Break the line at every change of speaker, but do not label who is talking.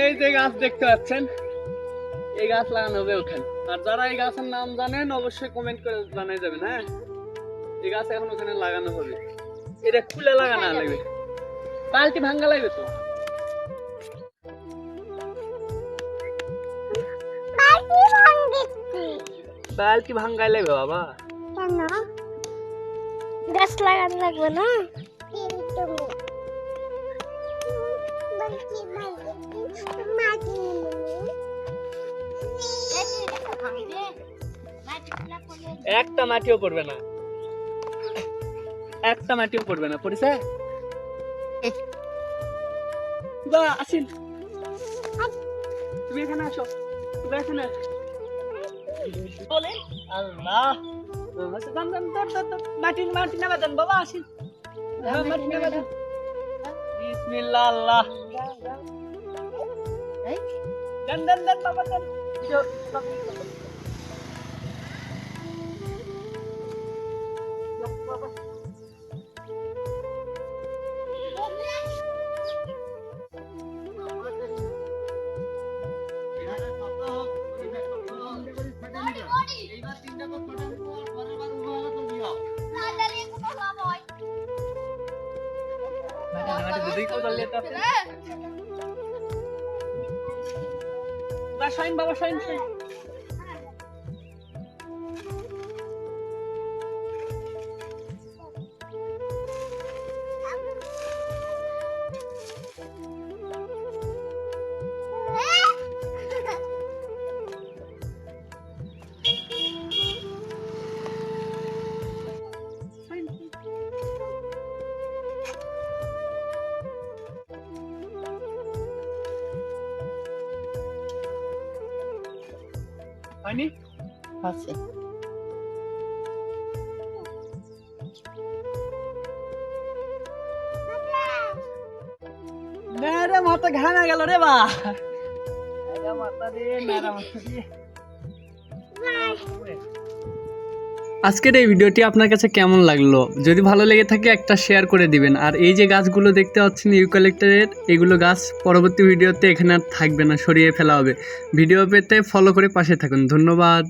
এই যে গাছ দেখতে পাচ্ছেন, এই গাছ লাগানো হবে ওখানে। আর যারা এই গাছের নাম জানেন অবশ্যই কমেন্ট করে জানিয়ে যাবেন। হ্যাঁ, এই গাছ এখন ওখানে লাগানো হবে। এটা খুলে লাগানো লাগবে, বালতি ভাঙ্গা লাগবে তো। বালতি ভাঙ্গাই লাগবে বাবা।
কেন গাছ লাগানো লাগবে না?
একটা মাটিও পড়বে না, একটা মাটিও পড়বে না। পড়েছে বা আসিন, তুমি এখানে আসো, তুমি এখানে আসো। বলে আল্লাহ, মাটি মাটি নামা দেন বাবা, আসিন। মাটি নামা দেন। বিসমিল্লাহ, আল্লাহ দেন দেন দেন বাবা দেন। বাবা শাইন শাইন। হয়নি?
আছে
মেরে মাথা ঘামে গেল রে বা, মাথা দিয়ে মেরা মাথা দিয়ে। আজকের এই ভিডিওটি আপনার কাছে কেমন লাগলো? যদি ভালো লেগে থাকে একটা শেয়ার করে দিবেন। আর এই যে গাছগুলো দেখতে পাচ্ছেন ইউক্যালিপটাসের, এগুলো গাছ পরবর্তী ভিডিওতে এখানে আর থাকবে না, সরিয়ে ফেলা হবে। ভিডিও পেতে ফলো করে পাশে থাকুন। ধন্যবাদ।